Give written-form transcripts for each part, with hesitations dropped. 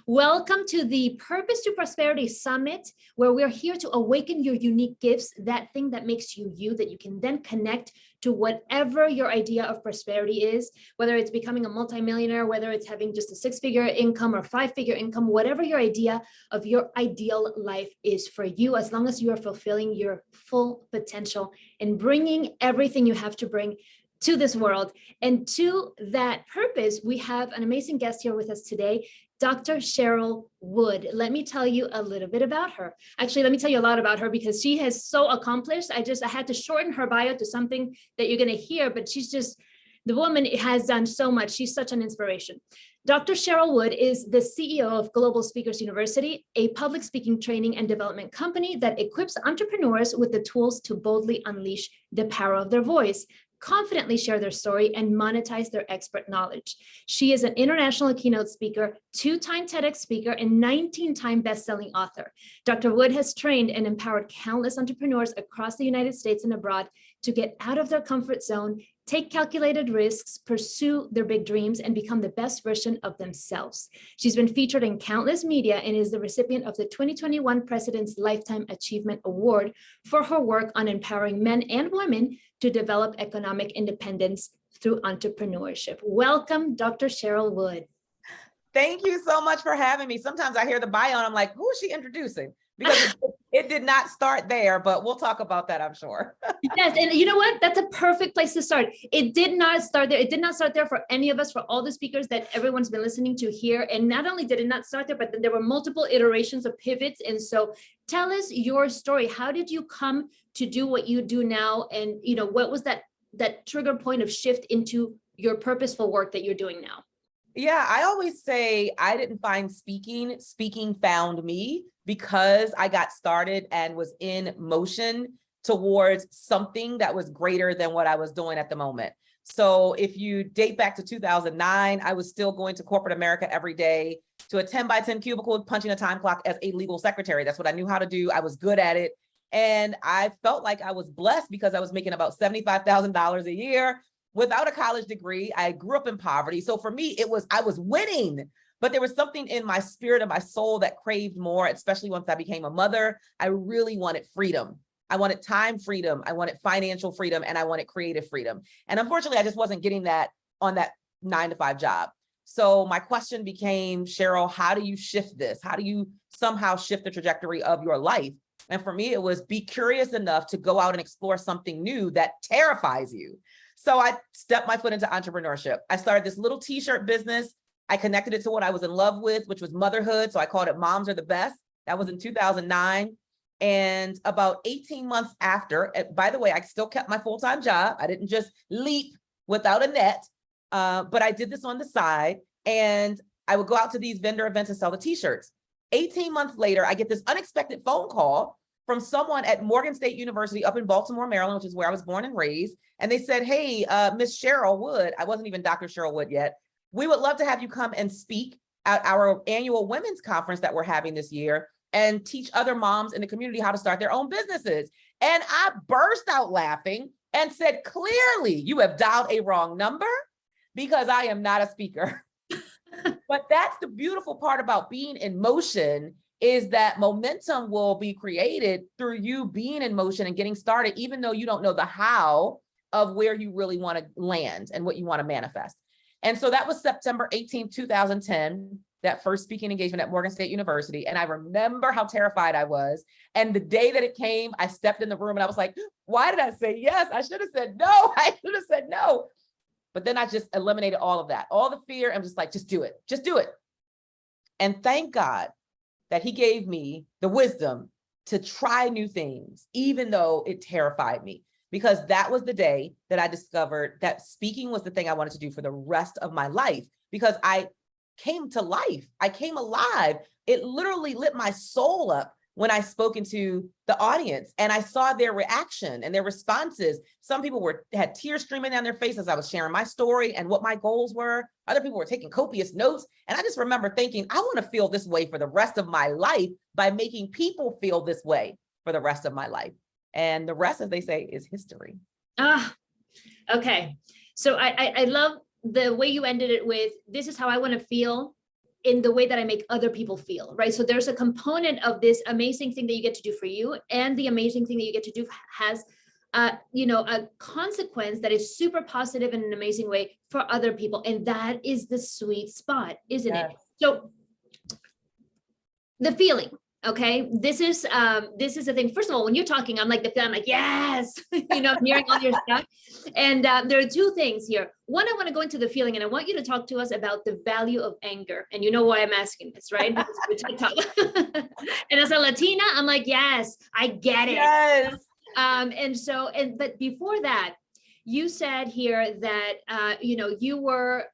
Welcome to the Purpose to Prosperity Summit, where we're here to awaken your unique gifts, that thing that makes you you, that you can then connect to whatever your idea of prosperity is, whether it's becoming a multimillionaire, whether it's having just a six-figure income or five-figure income, whatever your idea of your ideal life is for you, as long as you are fulfilling your full potential and bringing everything you have to bring to this world. And to that purpose, we have an amazing guest here with us today, Dr. Cheryl Wood. Let me tell you a little bit about her. Actually, let me tell you a lot about her because she has so accomplished. I had to shorten her bio to something that you're going to hear, but the woman has done so much. She's such an inspiration. Dr. Cheryl Wood is the CEO of Global Speakers University, a public speaking training and development company that equips entrepreneurs with the tools to boldly unleash the power of their voice, confidently share their story, and monetize their expert knowledge. She is an international keynote speaker, two-time TEDx speaker, and 19-time best-selling author. Dr. Wood has trained and empowered countless entrepreneurs across the United States and abroad to get out of their comfort zone, take calculated risks, pursue their big dreams, and become the best version of themselves. She's been featured in countless media and is the recipient of the 2021 President's Lifetime Achievement Award for her work on empowering men and women to develop economic independence through entrepreneurship. Welcome, Dr. Cheryl Wood. Thank you so much for having me. Sometimes I hear the bio and I'm like, who is she introducing? Because it did not start there, but we'll talk about that, I'm sure. Yes, and you know what? That's a perfect place to start. It did not start there. It did not start there for any of us, for all the speakers that everyone's been listening to here. And not only did it not start there, but then there were multiple iterations of pivots. And so tell us your story. How did you come to do what you do now? And what was that trigger point of shift into your purposeful work that you're doing now? Yeah, I always say I didn't find speaking. Speaking found me because I got started and was in motion towards something that was greater than what I was doing at the moment. So if you date back to 2009, I was still going to corporate America every day to a 10 by 10 cubicle, punching a time clock as a legal secretary. That's what I knew how to do. I was good at it. And I felt like I was blessed because I was making about $75,000 a year without a college degree. I grew up in poverty. So for me, I was winning, but there was something in my spirit and my soul that craved more, especially once I became a mother. I really wanted freedom. I wanted time freedom. I wanted financial freedom, and I wanted creative freedom. And unfortunately, I just wasn't getting that on that 9-to-5 job. So my question became, Cheryl, how do you shift this? How do you somehow shift the trajectory of your life? And for me, it was be curious enough to go out and explore something new that terrifies you. So I stepped my foot into entrepreneurship. I started this little t-shirt business. I connected it to what I was in love with, which was motherhood. So I called it Moms Are the Best. That was in 2009. And about 18 months after, by the way, I still kept my full-time job. I didn't just leap without a net, but I did this on the side. And I would go out to these vendor events and sell the t-shirts. 18 months later, I get this unexpected phone call from someone at Morgan State University up in Baltimore, Maryland, which is where I was born and raised. And they said, hey, Miss Cheryl Wood, I wasn't even Dr. Cheryl Wood yet. We would love to have you come and speak at our annual women's conference that we're having this year and teach other moms in the community how to start their own businesses. And I burst out laughing and said, clearly, you have dialed a wrong number because I am not a speaker. But that's the beautiful part about being in motion, is that momentum will be created through you being in motion and getting started, even though you don't know the how of where you really want to land and what you want to manifest. And so that was September 18th, 2010, that first speaking engagement at Morgan State University. And I remember how terrified I was. And the day that it came, I stepped in the room and I was like, why did I say yes? I should have said no. I should have said no. But then I just eliminated all of that, all the fear. I'm just like, just do it. Just do it. And thank God that he gave me the wisdom to try new things, even though it terrified me, because that was the day that I discovered that speaking was the thing I wanted to do for the rest of my life, because I came to life. I came alive. It literally lit my soul up when I spoke into the audience and I saw their reaction and their responses. Some people had tears streaming down their faces as I was sharing my story and what my goals were. Other people were taking copious notes. And I just remember thinking, I want to feel this way for the rest of my life by making people feel this way for the rest of my life. And the rest, as they say, is history. Okay. So I love the way you ended it with, this is how I want to feel in the way that I make other people feel, right? So there's a component of this amazing thing that you get to do for you, and the amazing thing that you get to do has a consequence that is super positive in an amazing way for other people. And that is the sweet spot, isn't it? So the feeling, okay, this is the thing. First of all, when you're talking, I'm like, I'm like, yes, I'm hearing all your stuff. And there are two things here. One, I want to go into the feeling, and I want you to talk to us about the value of anger. And you know why I'm asking this, right? Because we're TikTok. And as a Latina, I'm like, yes, I get it. Yes. But before that, you said here that, you were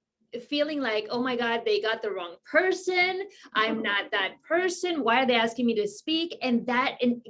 feeling like, oh my God, they got the wrong person. I'm not that person. Why are they asking me to speak? And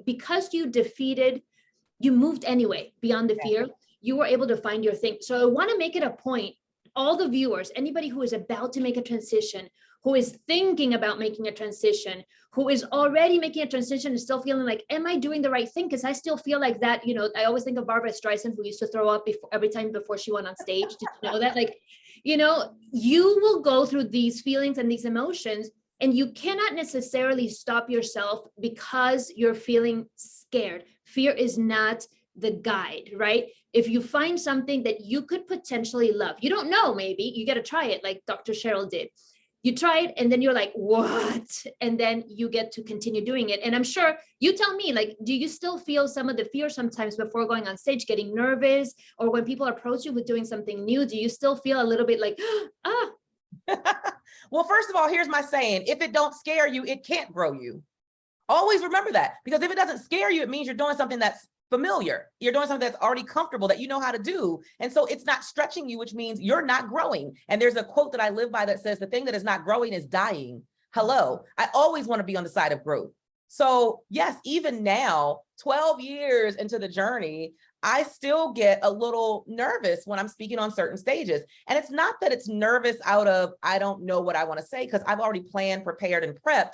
because you moved anyway beyond the fear, you were able to find your thing. So I want to make it a point, all the viewers, anybody who is about to make a transition, who is thinking about making a transition, who is already making a transition and still feeling like, am I doing the right thing? Because I still feel like that, I always think of Barbara Streisand, who used to throw up every time before she went on stage. Did you know that? Like, you will go through these feelings and these emotions, and you cannot necessarily stop yourself because you're feeling scared. Fear is not the guide, right? If you find something that you could potentially love, you don't know, maybe you got to try it like Dr. Cheryl did. You try it and then you're like, what? And then you get to continue doing it. And I'm sure, you tell me, like, do you still feel some of the fear sometimes before going on stage, getting nervous? Or when people approach you with doing something new, do you still feel a little bit like, ah? Well, first of all, here's my saying: if it don't scare you, it can't grow you. Always remember that, because if it doesn't scare you, it means you're doing something that's familiar. You're doing something that's already comfortable, that you know how to do. And so it's not stretching you, which means you're not growing. And there's a quote that I live by that says, the thing that is not growing is dying. Hello. I always want to be on the side of growth. So yes, even now, 12 years into the journey, I still get a little nervous when I'm speaking on certain stages. And it's not that it's nervous out of, I don't know what I want to say, because I've already planned, prepared, and prepped,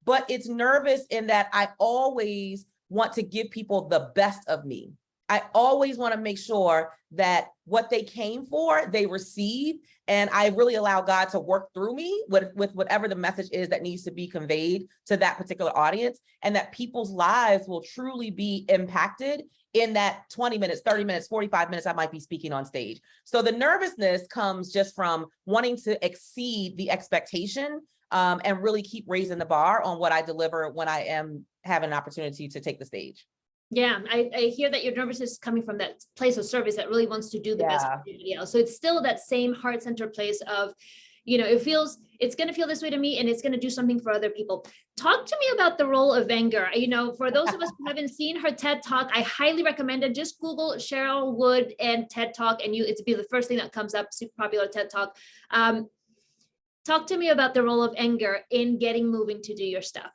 but it's nervous in that I always want to give people the best of me. I always want to make sure that what they came for, they receive. And I really allow God to work through me with whatever the message is that needs to be conveyed to that particular audience, and that people's lives will truly be impacted in that 20 minutes, 30 minutes, 45 minutes I might be speaking on stage. So the nervousness comes just from wanting to exceed the expectation, and really keep raising the bar on what I deliver when I am having an opportunity to take the stage. Yeah, I hear that your nervousness is coming from that place of service that really wants to do the best for everybody else. So it's still that same heart center place of, it's going to feel this way to me, and it's going to do something for other people. Talk to me about the role of anger. For those of us who haven't seen her TED Talk, I highly recommend it. Just Google Cheryl Wood and TED Talk, and it'll be the first thing that comes up, super popular TED Talk. Talk to me about the role of anger in getting moving to do your stuff.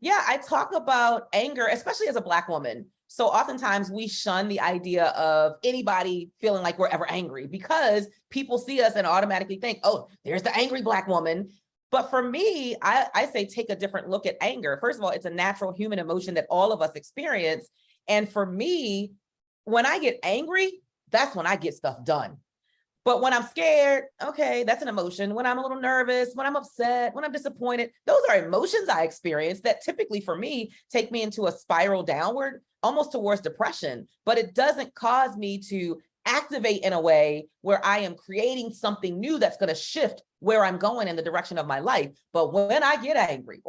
Yeah, I talk about anger, especially as a Black woman. So oftentimes we shun the idea of anybody feeling like we're ever angry, because people see us and automatically think, oh, there's the angry Black woman. But for me, I say take a different look at anger. First of all, it's a natural human emotion that all of us experience. And for me, when I get angry, that's when I get stuff done. But when I'm scared, okay, that's an emotion. When I'm a little nervous, when I'm upset, when I'm disappointed, those are emotions I experience that typically for me take me into a spiral downward, almost towards depression. But it doesn't cause me to activate in a way where I am creating something new that's going to shift where I'm going in the direction of my life. But when I get angry,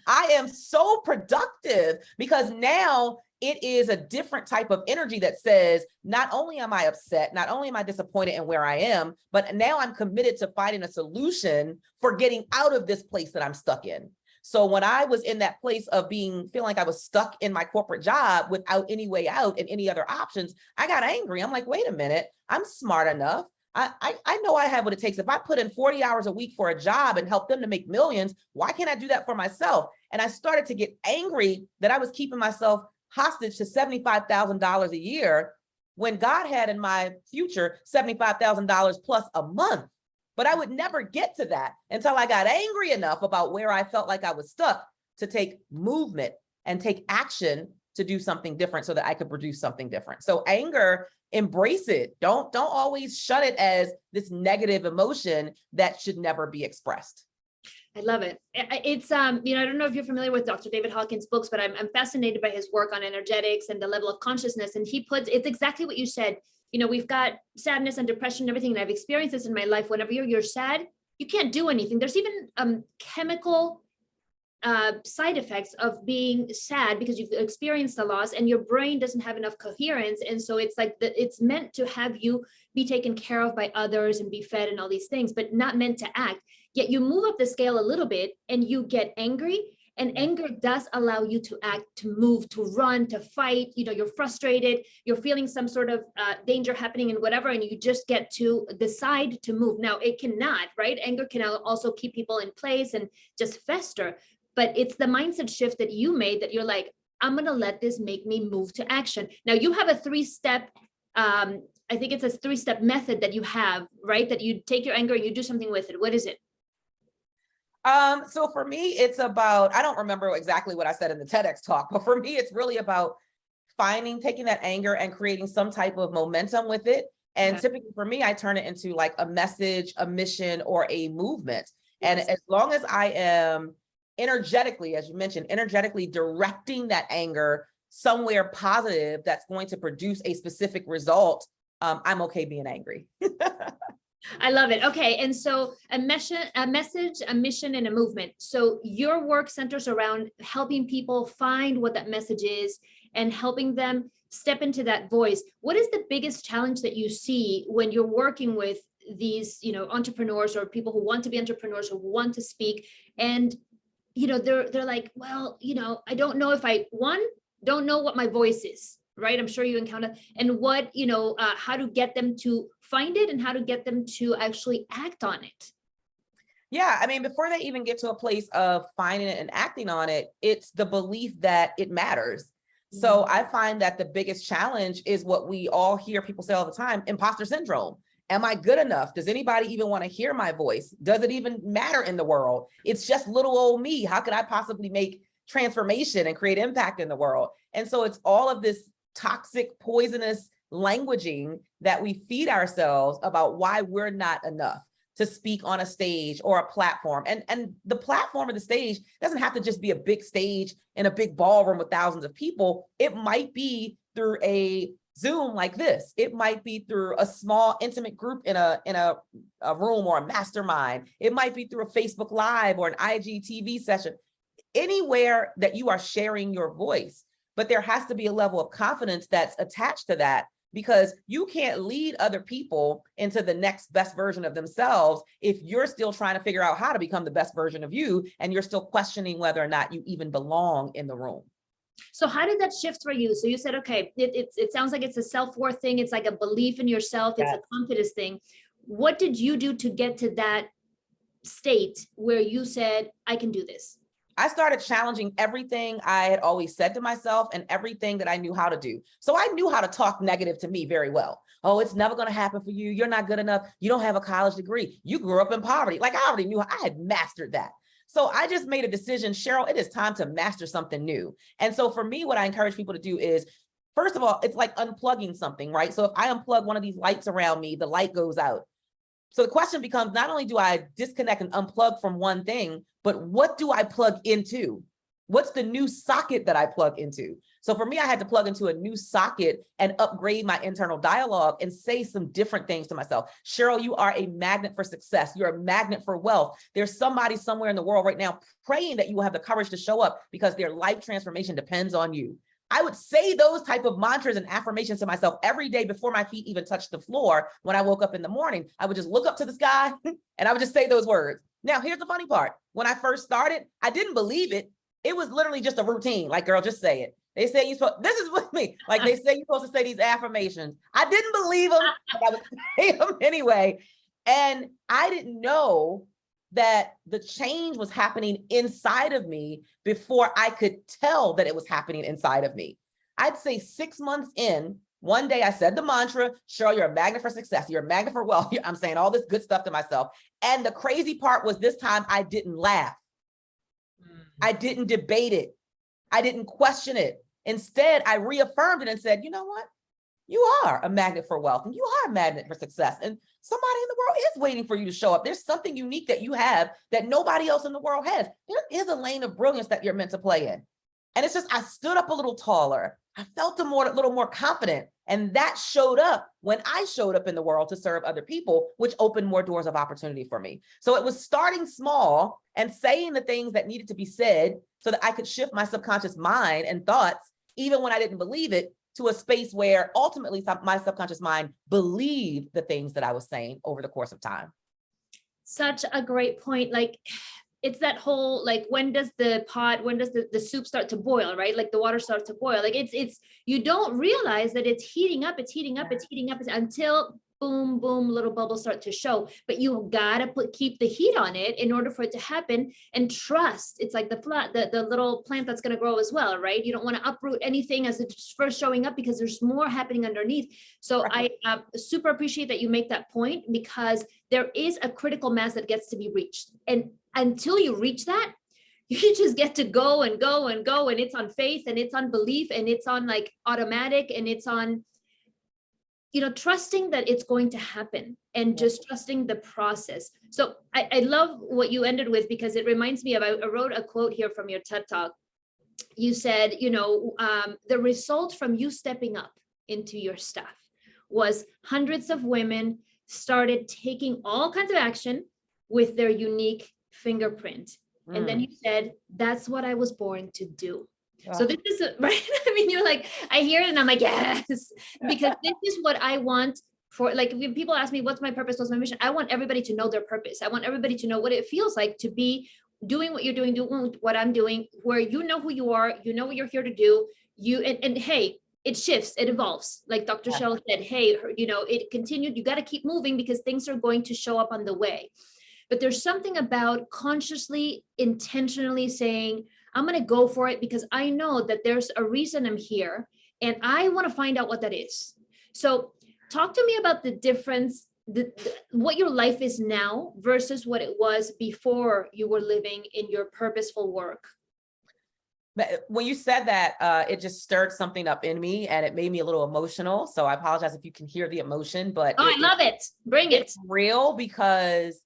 I am so productive, because now it is a different type of energy that says, not only am I upset, not only am I disappointed in where I am, but now I'm committed to finding a solution for getting out of this place that I'm stuck in. So when I was in that place of feeling like I was stuck in my corporate job without any way out and any other options, I got angry. I'm like, wait a minute, I'm smart enough. I know I have what it takes. If I put in 40 hours a week for a job and help them to make millions, why can't I do that for myself? And I started to get angry that I was keeping myself hostage to $75,000 a year when God had in my future $75,000 plus a month. But I would never get to that until I got angry enough about where I felt like I was stuck to take movement and take action to do something different so that I could produce something different. So anger, embrace it. Don't always shut it as this negative emotion that should never be expressed. I love it. It's you know, I don't know if you're familiar with Dr. David Hawkins' books, but I'm fascinated by his work on energetics and the level of consciousness. And he puts, it's exactly what you said. You know, we've got sadness and depression and everything, and I've experienced this in my life. Whenever you're sad, you can't do anything. There's even chemical side effects of being sad because you've experienced the loss and your brain doesn't have enough coherence. And so it's like it's meant to have you be taken care of by others and be fed and all these things, but not meant to act. Yet you move up the scale a little bit and you get angry. And anger does allow you to act, to move, to run, to fight. You know, you're frustrated, you're feeling some sort of danger happening and whatever, and you just get to decide to move. Now, it cannot, right? Anger can also keep people in place and just fester. But it's the mindset shift that you made that you're like, I'm going to let this make me move to action. Now, you have a 3-step, I think it's a 3-step method that you have, right? That you take your anger and you do something with it. What is it? So for me, it's about, I don't remember exactly what I said in the TEDx talk, but for me, it's really about taking that anger and creating some type of momentum with it. And typically for me, I turn it into like a message, a mission, or a movement. And as long as I am energetically, as you mentioned, energetically directing that anger somewhere positive that's going to produce a specific result, I'm okay being angry. I love it. Okay. And so a message, a mission, and a movement. So your work centers around helping people find what that message is and helping them step into that voice. What is the biggest challenge that you see when you're working with these, you know, entrepreneurs or people who want to be entrepreneurs, who want to speak, and you know, they're like, well, you know, I don't know if don't know what my voice is, right? I'm sure you encounter, and what, you know, how to get them to find it and how to get them to actually act on it. Yeah, I mean, before they even get to a place of finding it and acting on it, it's the belief that it matters. So I find that the biggest challenge is what we all hear people say all the time: imposter syndrome. Am I good enough? Does anybody even want to hear my voice? Does it even matter in the world? It's just little old me. How could I possibly make transformation and create impact in the world? And so it's all of this toxic, poisonous languaging that we feed ourselves about why we're not enough to speak on a stage or a platform. And the platform or the stage doesn't have to just be a big stage in a big ballroom with thousands of people. It might be through a Zoom like this. It might be through a small intimate group in a room or a mastermind. It might be through a Facebook Live or an IGTV session, anywhere that you are sharing your voice. But there has to be a level of confidence that's attached to that, because you can't lead other people into the next best version of themselves if you're still trying to figure out how to become the best version of you, and you're still questioning whether or not you even belong in the room. So how did that shift for you? So you said, okay, it sounds like it's a self-worth thing. It's like a belief in yourself. It's a confidence thing. What did you do to get to that state where you said, I can do this? I started challenging everything I had always said to myself and everything that I knew how to do. So I knew how to talk negative to me very well. Oh, it's never going to happen for you. You're not good enough. You don't have a college degree. You grew up in poverty. Like, I already knew, I had mastered that. So I just made a decision, Cheryl, it is time to master something new. And so for me, what I encourage people to do is, first of all, it's like unplugging something, right? So if I unplug one of these lights around me, the light goes out. So the question becomes, not only do I disconnect and unplug from one thing, but what do I plug into? What's the new socket that I plug into? So for me, I had to plug into a new socket and upgrade my internal dialogue and say some different things to myself. Cheryl, you are a magnet for success. You're a magnet for wealth. There's somebody somewhere in the world right now praying that you will have the courage to show up because their life transformation depends on you. I would say those type of mantras and affirmations to myself every day before my feet even touched the floor. When I woke up in the morning, I would just look up to the sky and I would just say those words. Now, here's the funny part. When I first started, I didn't believe it. It was literally just a routine. Like, girl, just say it. They say you're supposed, this is with me. Like, they say you're supposed to say these affirmations. I didn't believe them, but I would say them anyway. And I didn't know that the change was happening inside of me before I could tell that it was happening inside of me. I'd say 6 months in, one day I said the mantra, Cheryl, you're a magnet for success. You're a magnet for wealth. I'm saying all this good stuff to myself. And the crazy part was, this time I didn't laugh. I didn't debate it. I didn't question it. Instead, I reaffirmed it and said, you know what? you are a magnet for wealth and you are a magnet for success. And somebody in the world is waiting for you to show up. There's something unique that you have that nobody else in the world has. There is a lane of brilliance that you're meant to play in. And it's just, I stood up a little taller. I felt a little more confident. And that showed up when I showed up in the world to serve other people, which opened more doors of opportunity for me. So it was starting small and saying the things that needed to be said so that I could shift my subconscious mind and thoughts, even when I didn't believe it, to a space where ultimately my subconscious mind believed the things that I was saying over the course of time. Such a great point. Like, it's that whole, like, when does the soup start to boil, right? Like the water starts to boil. Like it's, you don't realize that it's heating up until boom, boom, little bubbles start to show. But you gotta keep the heat on it in order for it to happen, and trust. It's like the little plant that's gonna grow as well, right? You don't want to uproot anything as it's first showing up because there's more happening underneath. So right. I super appreciate that you make that point, because there is a critical mass that gets to be reached. And until you reach that, you just get to go and go and go. And it's on faith, and it's on belief, and it's on like automatic, and it's on, trusting that it's going to happen, and just trusting the process. So I love what you ended with, because it reminds me of, I wrote a quote here from your TED Talk. You said, the result from you stepping up into your stuff was hundreds of women started taking all kinds of action with their unique fingerprint. And then you said, that's what I was born to do. Wow. So this is right. I mean, you're like, I hear it and I'm like, yes, because this is what I want for, like, when people ask me, what's my purpose? What's my mission? I want everybody to know their purpose. I want everybody to know what it feels like to be doing what you're doing what I'm doing, where you know who you are, you know what you're here to do. And hey, it shifts, it evolves. Like Dr. Shell said, hey, it continued. You got to keep moving because things are going to show up on the way. But there's something about consciously, intentionally saying, I'm going to go for it because I know that there's a reason I'm here and I want to find out what that is. So talk to me about the difference, what your life is now versus what it was before you were living in your purposeful work. When you said that, it just stirred something up in me and it made me a little emotional. So I apologize if you can hear the emotion, but I love it. Bring it. It's real, because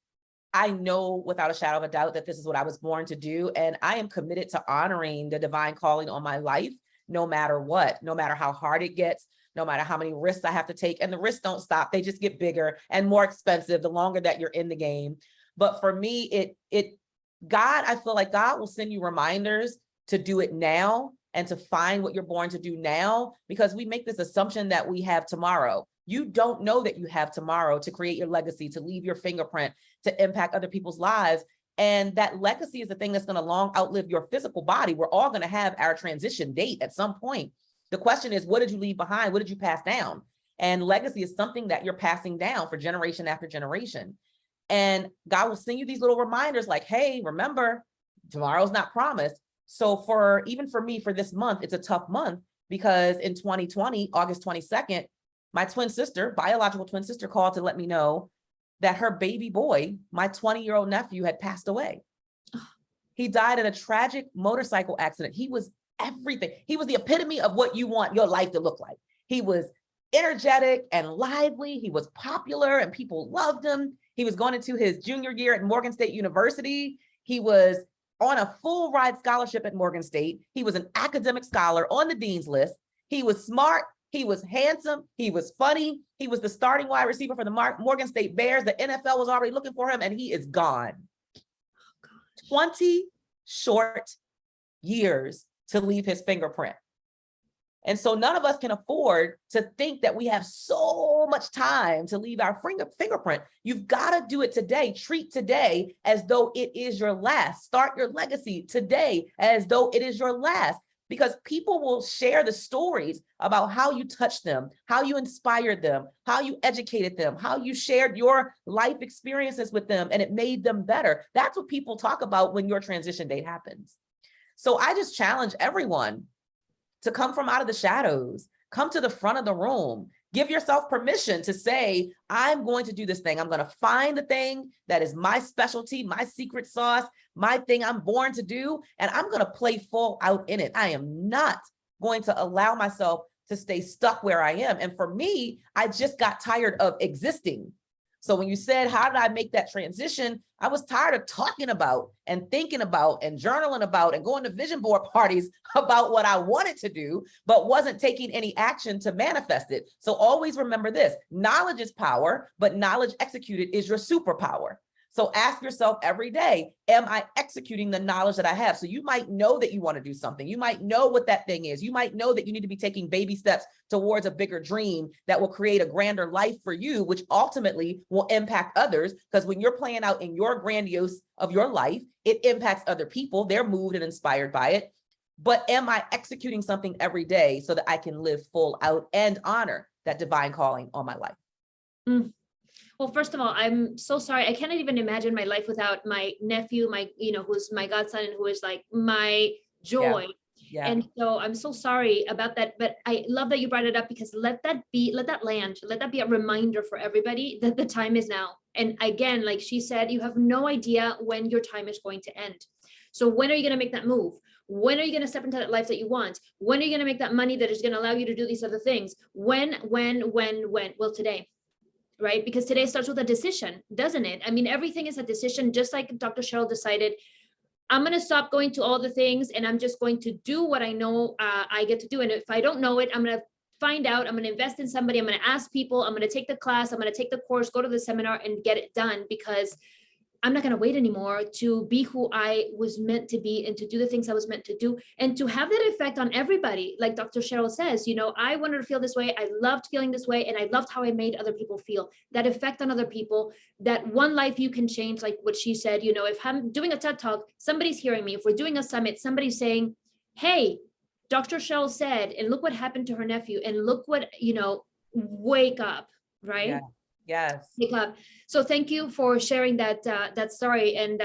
I know without a shadow of a doubt that this is what I was born to do. And I am committed to honoring the divine calling on my life, no matter what, no matter how hard it gets, no matter how many risks I have to take. And the risks don't stop. They just get bigger and more expensive the longer that you're in the game. But for me, I feel like God will send you reminders to do it now and to find what you're born to do now, because we make this assumption that we have tomorrow. You don't know that you have tomorrow to create your legacy, to leave your fingerprint, to impact other people's lives. And that legacy is the thing that's going to long outlive your physical body. We're all going to have our transition date at some point. The question is, what did you leave behind? What did you pass down? And legacy is something that you're passing down for generation after generation. And God will send you these little reminders like, hey, remember, tomorrow's not promised. So even for me, for this month, it's a tough month, because in 2020, August 22nd, my twin sister, biological twin sister, called to let me know that her baby boy, my 20-year-old nephew, had passed away. He died in a tragic motorcycle accident. He was everything. He was the epitome of what you want your life to look like. He was energetic and lively. He was popular and people loved him. He was going into his junior year at Morgan State University. He was on a full ride scholarship at Morgan State. He was an academic scholar on the dean's list. He was smart. He was handsome. He was funny. He was the starting wide receiver for the Morgan State Bears. The NFL was already looking for him, and he is gone. 20 short years to leave his fingerprint. And so none of us can afford to think that we have so much time to leave our fingerprint. You've got to do it today. Treat today as though it is your last. Start your legacy today as though it is your last. Because people will share the stories about how you touched them, how you inspired them, how you educated them, how you shared your life experiences with them, and it made them better. That's what people talk about when your transition date happens. So I just challenge everyone to come from out of the shadows, come to the front of the room, give yourself permission to say, I'm going to do this thing. I'm going to find the thing that is my specialty, my secret sauce, my thing I'm born to do, and I'm going to play full out in it. I am not going to allow myself to stay stuck where I am. And for me, I just got tired of existing. So when you said, how did I make that transition? I was tired of talking about and thinking about and journaling about and going to vision board parties about what I wanted to do, but wasn't taking any action to manifest it. So always remember this: knowledge is power, but knowledge executed is your superpower. So ask yourself every day, am I executing the knowledge that I have? So you might know that you want to do something. You might know what that thing is. You might know that you need to be taking baby steps towards a bigger dream that will create a grander life for you, which ultimately will impact others. Because when you're playing out in your grandiose of your life, it impacts other people. They're moved and inspired by it. But am I executing something every day so that I can live full out and honor that divine calling on my life? Mm. Well, first of all, I'm so sorry. I cannot even imagine my life without my nephew, who's my godson and who is like my joy. Yeah. And so I'm so sorry about that, but I love that you brought it up, because let that land, let that be a reminder for everybody that the time is now. And again, like she said, you have no idea when your time is going to end. So when are you going to make that move? When are you going to step into that life that you want? When are you going to make that money that is going to allow you to do these other things? When? Well, today. Right? Because today starts with a decision, doesn't it? I mean, everything is a decision, just like Dr. Cheryl decided, I'm going to stop going to all the things and I'm just going to do what I know I get to do. And if I don't know it, I'm going to find out, I'm going to invest in somebody, I'm going to ask people, I'm going to take the class, I'm going to take the course, go to the seminar and get it done, because I'm not going to wait anymore to be who I was meant to be and to do the things I was meant to do and to have that effect on everybody. Like Dr. Cheryl says, I wanted to feel this way. I loved feeling this way. And I loved how I made other people feel. That effect on other people, that one life you can change, like what she said, if I'm doing a TED Talk, somebody's hearing me. If we're doing a summit, somebody's saying, hey, Dr. Cheryl said, and look what happened to her nephew. And look what, wake up, right? Yeah. Yes. Wake up. So thank you for sharing that story, and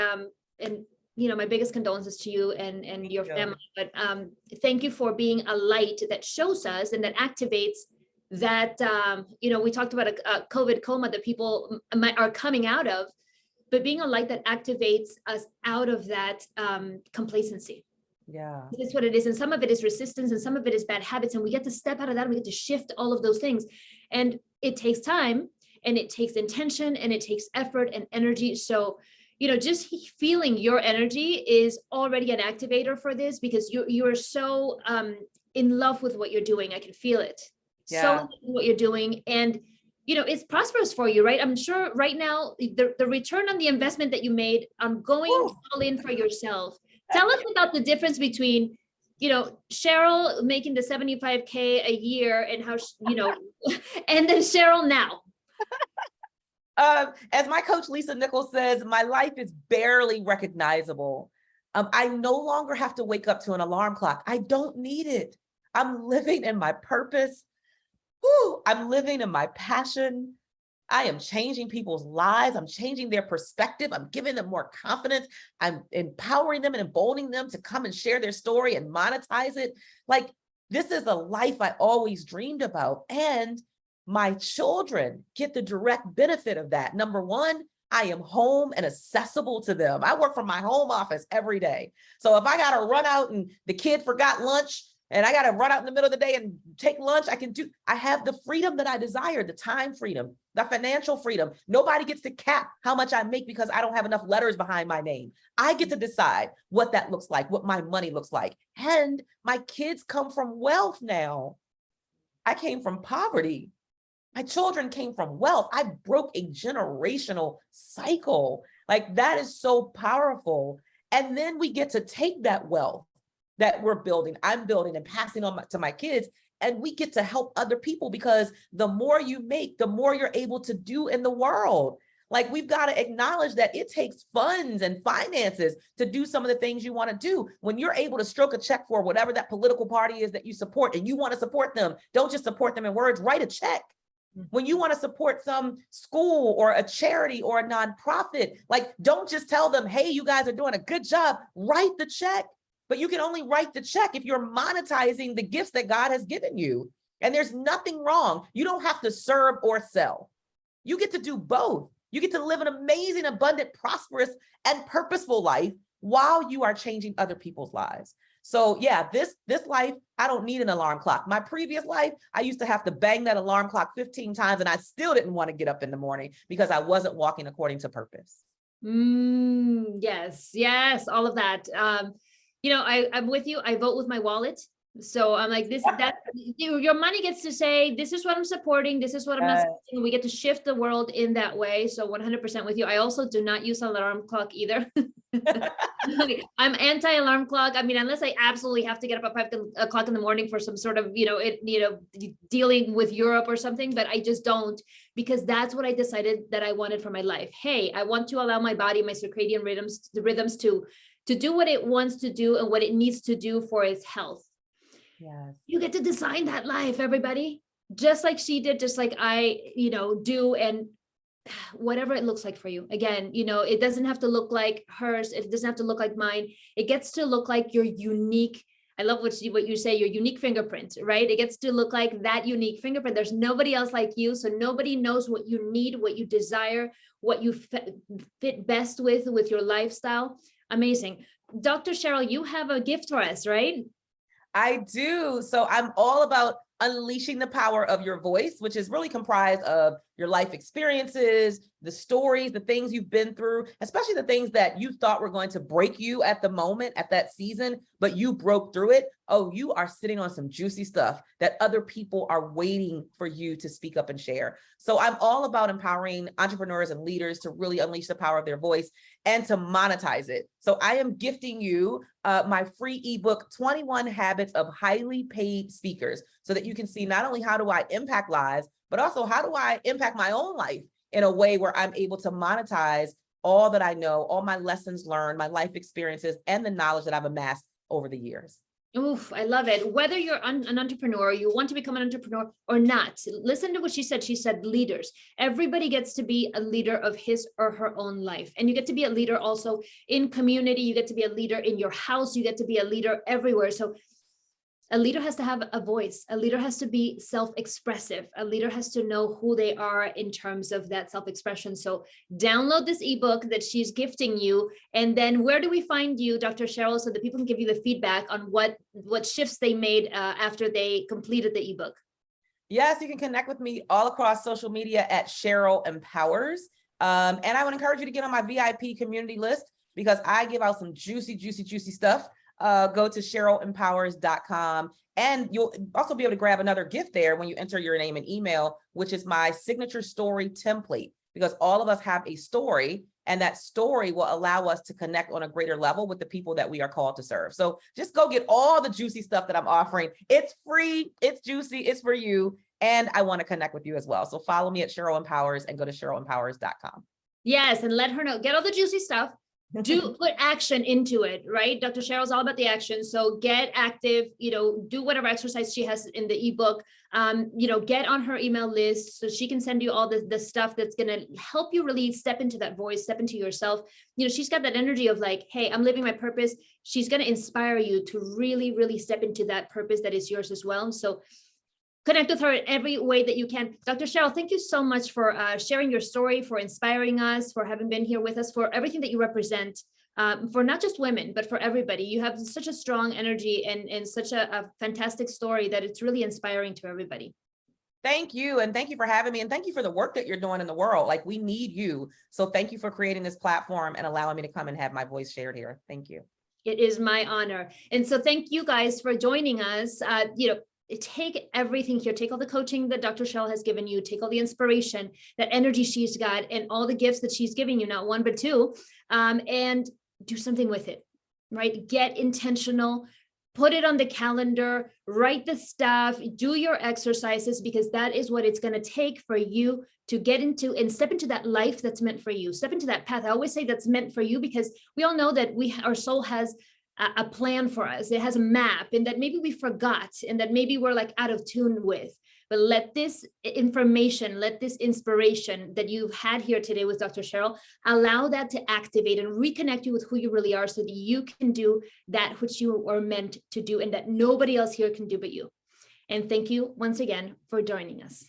my biggest condolences to you and your family. But thank you for being a light that shows us and that activates that. We talked about a COVID coma that people are coming out of, but being a light that activates us out of that complacency. Yeah. That's what it is. And some of it is resistance and some of it is bad habits. And we get to step out of that. And we get to shift all of those things. And it takes time and it takes intention and it takes effort and energy. So, just feeling your energy is already an activator for this, because you're so in love with what you're doing. I can feel it. Yeah. So what you're doing. And it's prosperous for you, right? I'm sure right now, the return on the investment that you made on going all in for yourself. Tell us about the difference between, Cheryl making the 75K a year and how, and then Cheryl now. As my coach, Lisa Nichols, says, my life is barely recognizable. I no longer have to wake up to an alarm clock. I don't need it. I'm living in my purpose. I'm living in my passion. I am changing people's lives. I'm changing their perspective. I'm giving them more confidence. I'm empowering them and emboldening them to come and share their story and monetize it. Like, this is a life I always dreamed about. And my children get the direct benefit of that. Number one, I am home and accessible to them. I work from my home office every day. So if I got to run out and the kid forgot lunch and I got to run out in the middle of the day and take lunch, I have the freedom that I desire, the time freedom, the financial freedom. Nobody gets to cap how much I make because I don't have enough letters behind my name. I get to decide what that looks like, what my money looks like. And my kids come from wealth now. I came from poverty. My children came from wealth. I broke a generational cycle. Like, that is so powerful. And then we get to take that wealth that we're building, I'm building and passing on to my kids, and we get to help other people, because the more you make, the more you're able to do in the world. Like, we've got to acknowledge that it takes funds and finances to do some of the things you want to do. When you're able to stroke a check for whatever that political party is that you support and you want to support them, don't just support them in words, write a check. When you want to support some school or a charity or a nonprofit, like, don't just tell them, hey, you guys are doing a good job, write the check. But you can only write the check if you're monetizing the gifts that God has given you. And there's nothing wrong. You don't have to serve or sell. You get to do both. You get to live an amazing, abundant, prosperous, and purposeful life while you are changing other people's lives. So yeah, this life, I don't need an alarm clock. My previous life, I used to have to bang that alarm clock 15 times and I still didn't want to get up in the morning because I wasn't walking according to purpose. Yes, yes, all of that. I'm with you. I vote with my wallet. So I'm like this, that your money gets to say, this is what I'm supporting. This is what I'm not Yes. supporting. We get to shift the world in that way. So 100% with you. I also do not use an alarm clock either. I'm anti-alarm clock. I mean, unless I absolutely have to get up at 5 o'clock in the morning for some sort of, dealing with Europe or something, but I just don't, because that's what I decided that I wanted for my life. Hey, I want to allow my body, my circadian rhythms, the rhythms to do what it wants to do and what it needs to do for its health. Yes. You get to design that life, everybody, just like she did, just like I, do, and whatever it looks like for you. Again, it doesn't have to look like hers. It doesn't have to look like mine. It gets to look like your unique. I love what you say, your unique fingerprint, right? It gets to look like that unique fingerprint. There's nobody else like you. So nobody knows what you need, what you desire, what you fit best with your lifestyle. Amazing. Dr. Cheryl, you have a gift for us, right? I do. So I'm all about unleashing the power of your voice, which is really comprised of your life experiences, the stories, the things you've been through, especially the things that you thought were going to break you at the moment, at that season, but you broke through it. Oh, you are sitting on some juicy stuff that other people are waiting for you to speak up and share. So I'm all about empowering entrepreneurs and leaders to really unleash the power of their voice and to monetize it. So I am gifting you my free ebook, 21 Habits of Highly Paid Speakers, so that you can see not only how do I impact lives, but also how do I impact my own life in a way where I'm able to monetize all that I know, all my lessons learned, my life experiences, and the knowledge that I've amassed over the years. Oof, I love it. Whether you're an entrepreneur, you want to become an entrepreneur or not, listen to what she said. She said leaders. Everybody gets to be a leader of his or her own life. And you get to be a leader also in community. You get to be a leader in your house. You get to be a leader everywhere. So a leader has to have a voice. A leader has to be self-expressive. A leader has to know who they are in terms of that self-expression. So download this ebook that she's gifting you. And then where do we find you, Dr. Cheryl, so that people can give you the feedback on what shifts they made after they completed the ebook? Yes, you can connect with me all across social media at Cheryl Empowers. And I would encourage you to get on my VIP community list because I give out some juicy, juicy, juicy stuff. Go to CherylEmpowers.com, and you'll also be able to grab another gift there when you enter your name and email, which is my signature story template, because all of us have a story, and that story will allow us to connect on a greater level with the people that we are called to serve. So just go get all the juicy stuff that I'm offering. It's free, it's juicy, it's for you, and I want to connect with you as well. So follow me at Cheryl Empowers and go to CherylEmpowers.com. Yes, and let her know. Get all the juicy stuff. Do put action into it, right? Dr. Cheryl's all about the action. So get active, do whatever exercise she has in the ebook, get on her email list so she can send you all the stuff that's going to help you really step into that voice, step into yourself. She's got that energy of like, hey, I'm living my purpose. She's going to inspire you to really, really step into that purpose that is yours as well. So connect with her in every way that you can. Dr. Cheryl, thank you so much for sharing your story, for inspiring us, for having been here with us, for everything that you represent, for not just women, but for everybody. You have such a strong energy and such a fantastic story that it's really inspiring to everybody. Thank you. And thank you for having me. And thank you for the work that you're doing in the world. Like, we need you. So thank you for creating this platform and allowing me to come and have my voice shared here. Thank you. It is my honor. And so thank you guys for joining us. Take everything here, take all the coaching that Dr. Cheryl has given you, take all the inspiration, that energy she's got, and all the gifts that she's giving you, not one, but two, and do something with it, right? Get intentional, put it on the calendar, write the stuff, do your exercises, because that is what it's going to take for you to get into and step into that life that's meant for you, step into that path. I always say that's meant for you because we all know that our soul has a plan for us. It has a map, and that maybe we forgot, and that maybe we're like out of tune with. But let this information, let this inspiration that you've had here today with Dr. Cheryl, allow that to activate and reconnect you with who you really are, so that you can do that which you are meant to do and that nobody else here can do but you. And thank you once again for joining us.